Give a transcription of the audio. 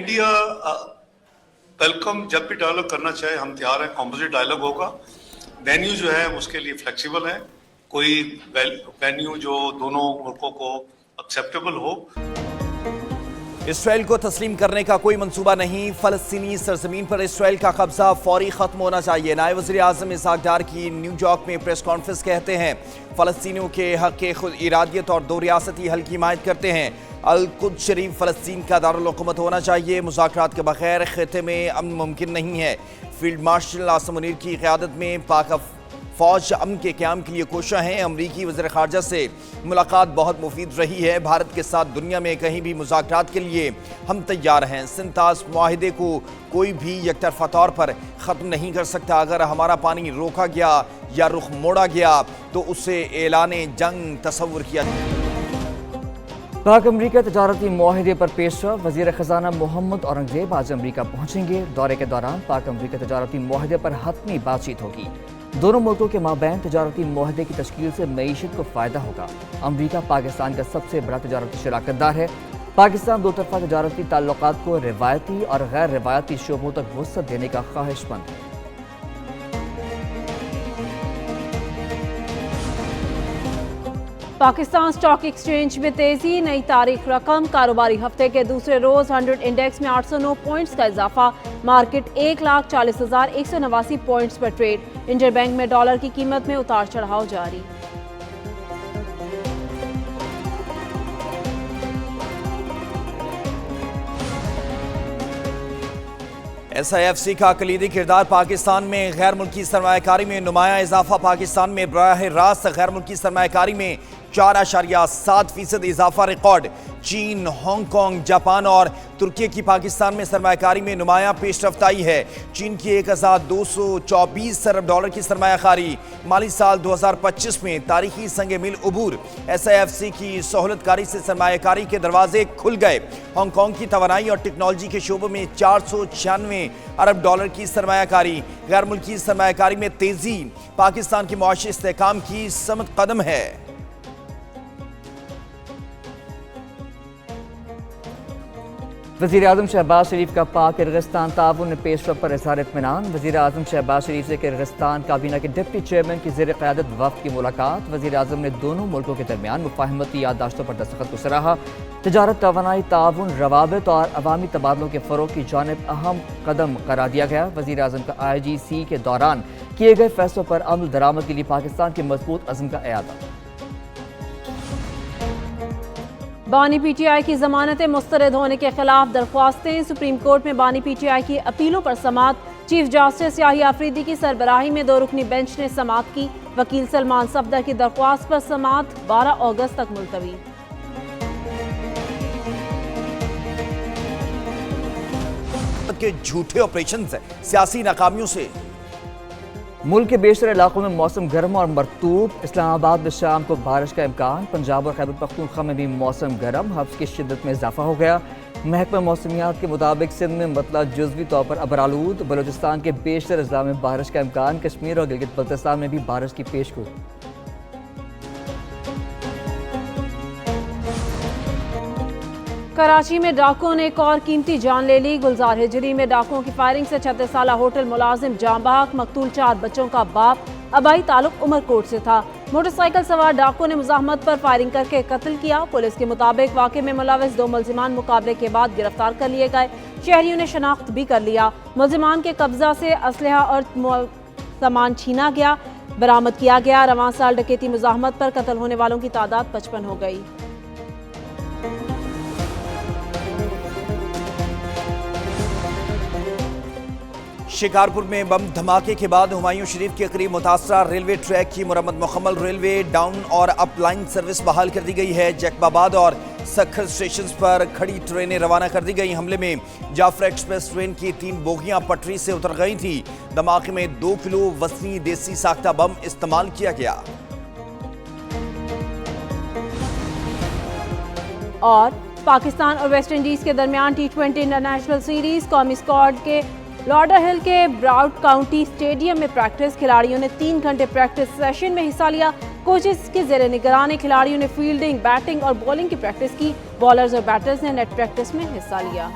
India welcome, जब भी dialogue करना चाहे हम तैयार हैं। कॉम्पोजिट डायलॉग होगा, वेन्यू जो है उसके लिए फ्लेक्सिबल है, कोई वेन्यू जो दोनों मुल्कों को एक्सेप्टेबल हो। इसराइल को तस्लीम करने का कोई मंसूबा नहीं, फलस्तीनी सरजमीन पर इसराइल का कब्जा फौरी खत्म होना चाहिए। नायब वज़ीर आज़म इसहाक डार की न्यूयॉर्क में प्रेस कॉन्फ्रेंस कहते हैं फलस्तीनियों के हक के खुद इरादियत और दो रियासती हल की हिमायत करते हैं। अल-कुद्स शरीफ फलस्तीन का दारुल हुकूमत होना चाहिए, मुज़ाकरात के बगैर खित्ते में अमन मुमकिन नहीं है। फील्ड मार्शल आसिम मुनीर की क़यादत में पाक फौज अमन के क़याम के लिए कोशिश हैं। अमरीकी वज़ीर ख़ारजा से मुलाकात बहुत मुफीद रही है। भारत के साथ दुनिया में कहीं भी मुज़ाकरात के लिए हम तैयार हैं। सिंतास मुआहिदे को कोई भी यकतरफा तौर पर ख़त्म नहीं कर सकता। अगर हमारा पानी रोका गया या रुख मोड़ा गया तो उसे ऐलाने जंग तस्वुर किया। पाक अमरीका तजारती मुआहिदे पर पेशरफ, वज़ीर ख़जाना मोहम्मद औरंगज़ेब आज अमरीका पहुँचेंगे। दौरे के दौरान पाक अमरीका तजारती मुआहिदे पर हतमी बातचीत होगी। दोनों मुल्कों के माबैन तजारती मुआहिदे की तश्कील से मईशत को फ़ायदा होगा। अमरीका पाकिस्तान का सबसे बड़ा तजारती शराकतदार है। पाकिस्तान दो तरफ़ा तजारती ताल्लुकात को रिवायती और गैर रिवायती शोबों तक वसअत देने का ख्वाहिशमंद है। पाकिस्तान स्टॉक एक्सचेंज में तेजी, नई तारीख रकम। कारोबारी हफ्ते के दूसरे रोज 100 इंडेक्स में 809 पॉइंट्स का इजाफा। मार्केट 1,40,189 पॉइंट्स पर ट्रेड। इंटरबैंक में डॉलर की कीमत में उतार चढ़ाव जारी। SIFC का कलीदी किरदार पाकिस्तान में गैर मुल्की सरमायाकारी में नुमाया इजाफा। पाकिस्तान में बराह रास्त गैर मुल्की सरमायाकारी में 4.7% इजाफा रिकॉर्ड। चीन, हांगकांग, जापान और तुर्की की पाकिस्तान में सरमायाकारी में नुमाया पेशरफ्त आई है। चीन की 1,224 अरब डॉलर की सरमायाकारी। माली साल 2025 में तारीखी संग मिल उबूर। SIFC की सहूलतकारी से सरमायाकारी के दरवाजे खुल गए। हांगकांग की तवानाई और टेक्नोलॉजी के शोबों में 496 अरब डॉलर की सरमायाकारी। गैर मुल्की सरमायाकारी में तेजी पाकिस्तान की मुआशी इस्तेहकाम की समत कदम है। वज़ीर आज़म शहबाज शरीफ का पाक किर्गिस्तान ताउन पेशरफ पर इज़हार इत्मीनान। वज़ीर आज़म शहबाज शरीफ से किर्गिस्तान काबीना के डिप्टी चेयरमैन की ज़ेर क़यादत वफ़द की मुलाकात। वज़ीर आज़म ने दोनों मुल्कों के दरमियान मुफ़ाहमती याददाश्तों पर दस्तखत को सराहा। तजारत, तवानाई, ताउन, रवाबित और अवामी तबादलों के फ़रोग़ की जानिब अहम कदम करार दिया गया। वज़ीर आज़म का IGC के दौरान किए गए फैसलों पर अमल दरामद के लिए पाकिस्तान के मजबूत अज़्म का एआदा। बानी PTI की जमानतें मुस्तरद होने के खिलाफ दरख्वास्तें। सुप्रीम कोर्ट में बानी PTI की अपीलों पर समाअत। चीफ जस्टिस याही आफरीदी की सरबराही में 2 रुकनी बेंच ने समाअत की। वकील सलमान सफदर की दरख्वास्त पर समाअत 12 अगस्त तक मुलतवी। के झूठे ऑपरेशन से, सियासी नाकामियों से मुल्क के बेशतर इलाकों में मौसम गर्म और मरतूब। इस्लामाबाद में शाम को बारिश का इम्कान। पंजाब और खैबर पख्तूनख्वा में भी मौसम गर्म। हफ्स की शिद्दत में इजाफा हो गया। महकमा मौसमियात के मुताबिक सिंध में मतला जुज़वी तौर पर अबरालूद। बलूचिस्तान के बेशतर अजला में बारिश का इम्कान। कश्मीर और गिलगित बल्तिस्तान में भी बारिश की पेशगोई। कराची में डाकुओं ने एक और कीमती जान ले ली। गुलजार हिजरी में डाकुओं की फायरिंग से 36 साला होटल मुलाजिम जाँ बहक। मकतूल 4 बच्चों का बाप। आबाई ताल्लुक उमरकोट से था। मोटरसाइकिल सवार डाकुओं ने मुजाहमत पर फायरिंग करके कत्ल किया। पुलिस के मुताबिक वाक़े में मुलविस 2 मुलजिमान मुकाबले के बाद गिरफ्तार कर लिए गए। शहरियों ने शनाख्त भी कर लिया। मुलजिमान के कब्जा से असलहा और सामान छीना गया, बरामद किया गया। रवां साल डकैती मुजाहमत पर कत्ल होने वालों की तादाद 55 हो गई। शिकारपुर में बम धमाके के बाद हुमायूं शरीफ के करीब मुतासरा रेलवे ट्रैक की मुरम्मत मुकम्मल। रेलवे डाउन और अप लाइन सर्विस बहाल कर दी गई है। जैकबाबाद और सखर स्टेशन पर खड़ी ट्रेनें रवाना कर दी गई। हमले में जाफर एक्सप्रेस ट्रेन की 3 बोगियां पटरी से उतर गई थी। धमाके में 2 किलो वजनी देसी साख्ता बम इस्तेमाल किया गया। और पाकिस्तान और वेस्ट इंडीज के दरमियान T20 इंटरनेशनल सीरीज। कौमी स्क्वाड के लॉर्डर हिल के ब्राउड काउंटी स्टेडियम में प्रैक्टिस। खिलाड़ियों ने 3 घंटे प्रैक्टिस सेशन में हिस्सा लिया। कोचेस के जेर निगरानी खिलाड़ियों ने फील्डिंग, बैटिंग और बॉलिंग की प्रैक्टिस की। बॉलर्स और बैटर्स ने नेट प्रैक्टिस में हिस्सा लिया।